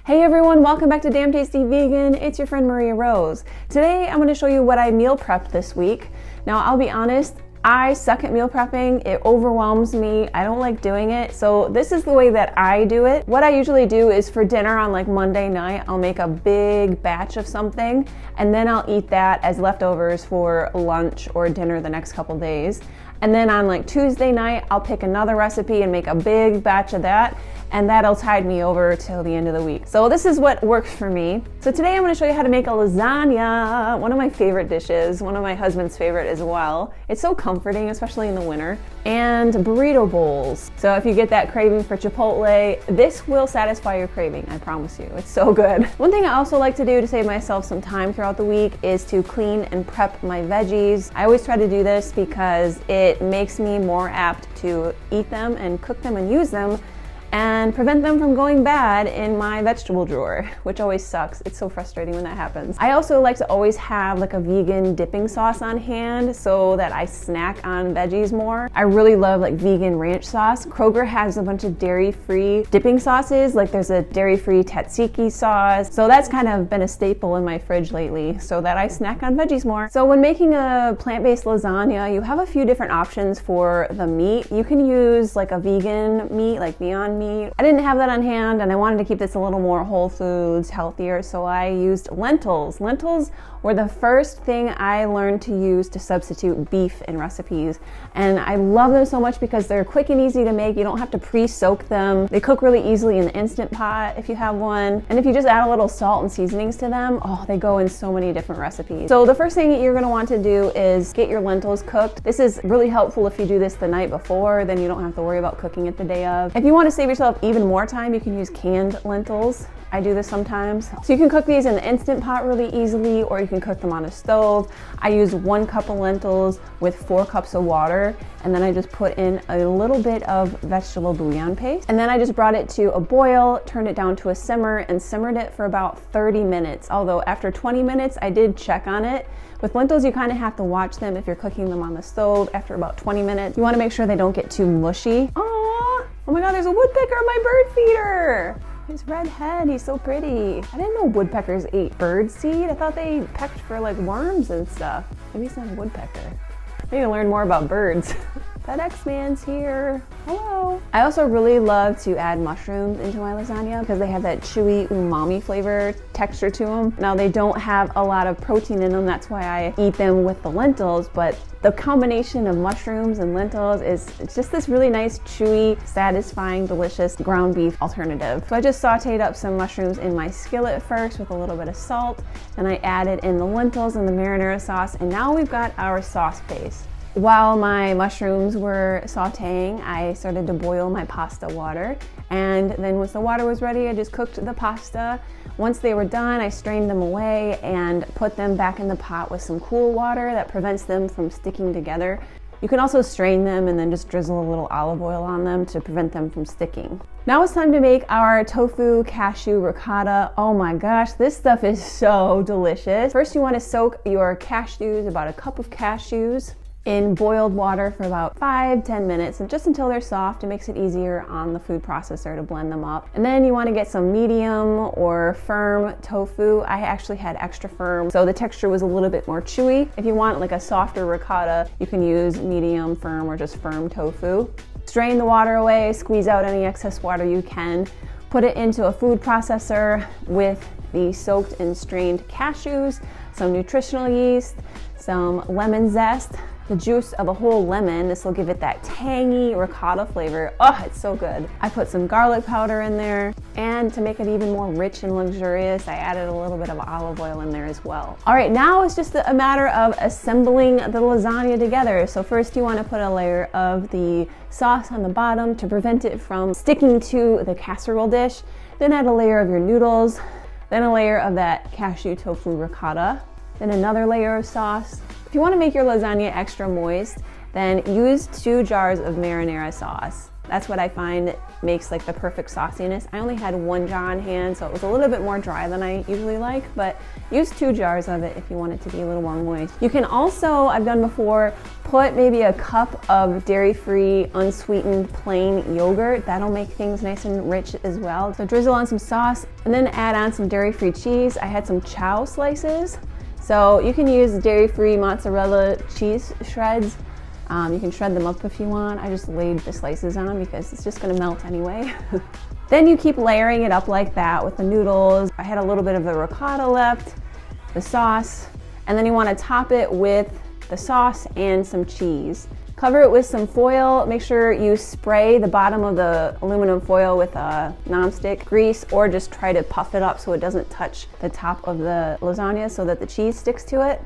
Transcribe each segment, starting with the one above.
Hey everyone, welcome back to Damn Tasty Vegan. It's your friend Maria Rose. Today I'm going to show you what I meal prepped this week. Now I'll be honest, I suck at meal prepping. It overwhelms me. I don't like doing it. So this is the way that I do it. What I usually do is for dinner on like Monday night, I'll make a big batch of something and then I'll eat that as leftovers for lunch or dinner the next couple days. And then on like Tuesday night, I'll pick another recipe and make a big batch of that, and that'll tide me over till the end of the week. So this is what works for me. So today I'm going to show you how to make a lasagna, one of my favorite dishes, one of my husband's favorite as well. It's so comforting, especially in the winter. And burrito bowls. So if you get that craving for Chipotle, this will satisfy your craving, I promise you. It's so good. One thing I also like to do to save myself some time throughout the week is to clean and prep my veggies. I always try to do this because it makes me more apt to eat them and cook them and use them and prevent them from going bad in my vegetable drawer, which always sucks. It's so frustrating when that happens. I also like to always have like a vegan dipping sauce on hand so that I snack on veggies more. I really love like vegan ranch sauce. Kroger has a bunch of dairy-free dipping sauces. Like there's a dairy-free tzatziki sauce. So that's kind of been a staple in my fridge lately so that I snack on veggies more. So when making a plant-based lasagna, you have a few different options for the meat. You can use like a vegan meat, like Beyond Meat. I didn't have that on hand and I wanted to keep this a little more whole foods, healthier, so I used lentils. Lentils were the first thing I learned to use to substitute beef in recipes. And I love them so much because they're quick and easy to make. You don't have to pre-soak them. They cook really easily in the Instant Pot if you have one. And if you just add a little salt and seasonings to them, oh, they go in so many different recipes. So the first thing that you're gonna want to do is get your lentils cooked. This is really helpful if you do this the night before, then you don't have to worry about cooking it the day of. If you want to save yourself even more time, you can use canned lentils. I do this sometimes. So you can cook these in the Instant Pot really easily, or you can cook them on a stove. I use 1 cup of lentils with 4 cups of water, and then I just put in a little bit of vegetable bouillon paste. And then I just brought it to a boil, turned it down to a simmer, and simmered it for about 30 minutes. Although after 20 minutes, I did check on it. With lentils, you kind of have to watch them if you're cooking them on the stove. After about 20 minutes, you want to make sure they don't get too mushy. Aww, oh my God, there's a woodpecker on my bird feeder. His red head, he's so pretty. I didn't know woodpeckers ate bird seed. I thought they pecked for like worms and stuff. Maybe he's not a woodpecker. I need to learn more about birds. FedEx man's here. Hello. I also really love to add mushrooms into my lasagna because they have that chewy umami flavor texture to them. Now they don't have a lot of protein in them, that's why I eat them with the lentils, but the combination of mushrooms and lentils is just this really nice, chewy, satisfying, delicious ground beef alternative. So I just sauteed up some mushrooms in my skillet first with a little bit of salt, and I added in the lentils and the marinara sauce, and now we've got our sauce base. While my mushrooms were sauteing, I started to boil my pasta water. And then once the water was ready, I just cooked the pasta. Once they were done, I strained them away and put them back in the pot with some cool water that prevents them from sticking together. You can also strain them and then just drizzle a little olive oil on them to prevent them from sticking. Now it's time to make our tofu cashew ricotta. Oh my gosh, this stuff is so delicious. First, you want to soak your cashews, about a cup of cashews, in boiled water for about 5-10 minutes, and just until they're soft. It makes it easier on the food processor to blend them up. And then you want to get some medium or firm tofu. I actually had extra firm, so the texture was a little bit more chewy. If you want like a softer ricotta, you can use medium, firm, or just firm tofu. Strain the water away, squeeze out any excess water you can. Put it into a food processor with the soaked and strained cashews, some nutritional yeast, some lemon zest, the juice of a whole lemon. This will give it that tangy ricotta flavor. Oh, it's so good. I put some garlic powder in there, and to make it even more rich and luxurious, I added a little bit of olive oil in there as well. All right, now it's just a matter of assembling the lasagna together. So first you want to put a layer of the sauce on the bottom to prevent it from sticking to the casserole dish. Then add a layer of your noodles, then a layer of that cashew tofu ricotta, then another layer of sauce. If you want to make your lasagna extra moist, then use 2 jars of marinara sauce. That's what I find makes like the perfect sauciness. I only had 1 jar on hand, so it was a little bit more dry than I usually like, but use 2 jars of it if you want it to be a little more moist. You can also, I've done before, put maybe a cup of dairy-free, unsweetened, plain yogurt. That'll make things nice and rich as well. So drizzle on some sauce and then add on some dairy-free cheese. I had some chow slices. So you can use dairy-free mozzarella cheese shreds. You can shred them up if you want. I just laid the slices on because it's just gonna melt anyway. Then you keep layering it up like that with the noodles. I had a little bit of the ricotta left, the sauce, and then you wanna top it with the sauce and some cheese. Cover it with some foil. Make sure you spray the bottom of the aluminum foil with a nonstick grease, or just try to puff it up so it doesn't touch the top of the lasagna so that the cheese sticks to it.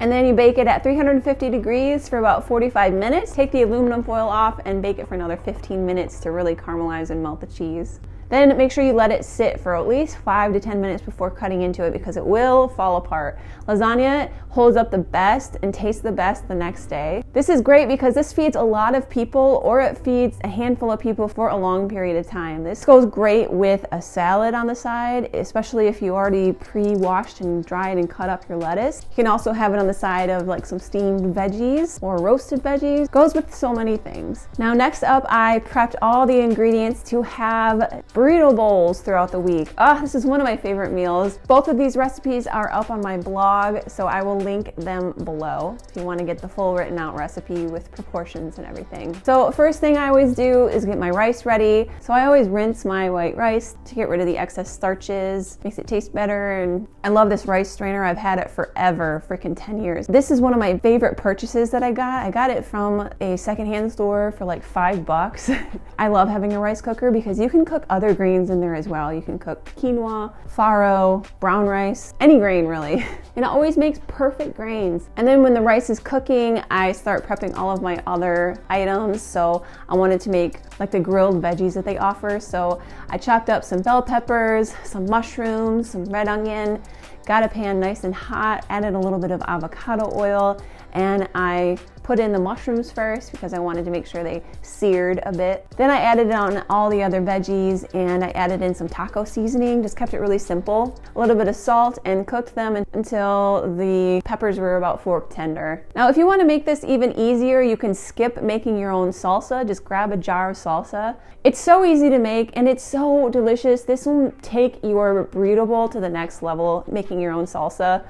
And then you bake it at 350 degrees for about 45 minutes. Take the aluminum foil off and bake it for another 15 minutes to really caramelize and melt the cheese. Then make sure you let it sit for at least 5 to 10 minutes before cutting into it because it will fall apart. Lasagna holds up the best and tastes the best the next day. This is great because this feeds a lot of people, or it feeds a handful of people for a long period of time. This goes great with a salad on the side, especially if you already pre-washed and dried and cut up your lettuce. You can also have it on the side of like some steamed veggies or roasted veggies. Goes with so many things. Now next up, I prepped all the ingredients to have burrito bowls throughout the week. This is one of my favorite meals. Both of these recipes are up on my blog, so I will link them below if you want to get the full written out recipe with proportions and everything. So first thing I always do is get my rice ready. So I always rinse my white rice to get rid of the excess starches, makes it taste better. And I love this rice strainer. I've had it forever, freaking 10 years. This is one of my favorite purchases that I got. I got it from a secondhand store for like $5. I love having a rice cooker because you can cook other grains in there as well. You can cook quinoa, farro, brown rice, any grain really. And it always makes perfect grains. And then when the rice is cooking, I start prepping all of my other items. So I wanted to make like the grilled veggies that they offer. So I chopped up some bell peppers, some mushrooms, some red onion, got a pan nice and hot, added a little bit of avocado oil, and I put in the mushrooms first because I wanted to make sure they seared a bit. Then I added on all the other veggies and I added in some taco seasoning, just kept it really simple. A little bit of salt and cooked them until the peppers were about fork tender. Now if you want to make this even easier, you can skip making your own salsa. Just grab a jar of salsa. It's so easy to make and it's so delicious. This will take your burrito bowl to the next level, making your own salsa.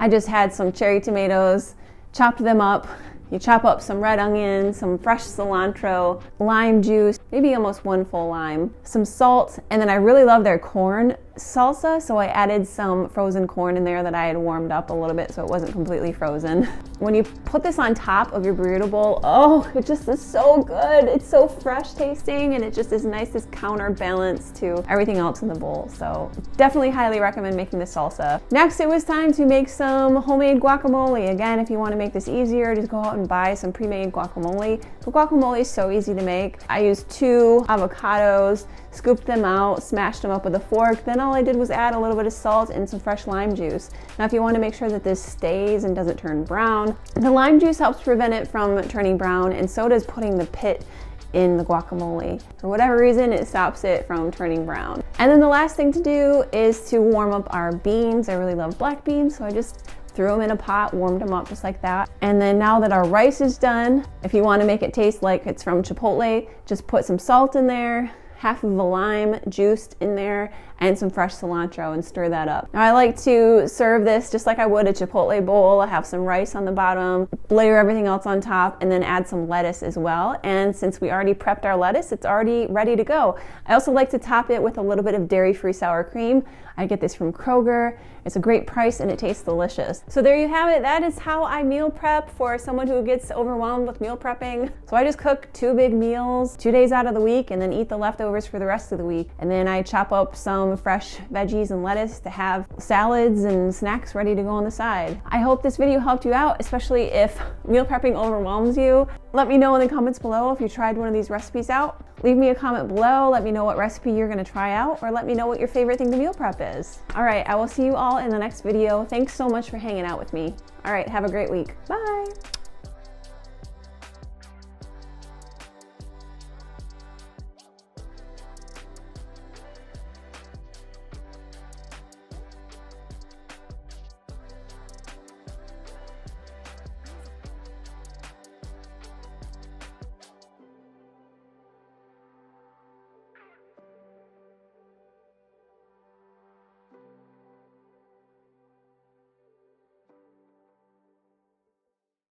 I just had some cherry tomatoes, chopped them up. You chop up some red onion, some fresh cilantro, lime juice, maybe almost 1 full lime, some salt, and then I really love their corn salsa, so I added some frozen corn in there that I had warmed up a little bit so it wasn't completely frozen. When you put this on top of your burrito bowl, it just is so good. It's so fresh tasting and it just is nice, this counterbalance to everything else in the bowl. So definitely highly recommend making this salsa. Next, it was time to make some homemade guacamole. Again, if you want to make this easier, just go out and buy some pre-made guacamole. The guacamole is so easy to make. I used 2 avocados, scooped them out, smashed them up with a fork. Then all I did was add a little bit of salt and some fresh lime juice. Now if you want to make sure that this stays and doesn't turn brown, the lime juice helps prevent it from turning brown, and so does putting the pit in the guacamole. For whatever reason, it stops it from turning brown. And then the last thing to do is to warm up our beans. I really love black beans, so I just threw them in a pot, warmed them up just like that. And then now that our rice is done, if you want to make it taste like it's from Chipotle, just put some salt in there, half of a lime juiced in there, and some fresh cilantro, and stir that up. Now I like to serve this just like I would a Chipotle bowl. I have some rice on the bottom, layer everything else on top, and then add some lettuce as well. And since we already prepped our lettuce, it's already ready to go. I also like to top it with a little bit of dairy-free sour cream. I get this from Kroger. It's a great price and it tastes delicious. So there you have it. That is how I meal prep for someone who gets overwhelmed with meal prepping. So I just cook 2 big meals 2 days out of the week and then eat the leftovers for the rest of the week. And then I chop up some fresh veggies and lettuce to have salads and snacks ready to go on the side. I hope this video helped you out, especially if meal prepping overwhelms you. Let me know in the comments below if you tried one of these recipes out. Leave me a comment below. Let me know what recipe you're gonna try out, or let me know what your favorite thing to meal prep is. All right, I will see you all in the next video. Thanks so much for hanging out with me. All right, have a great week. Bye.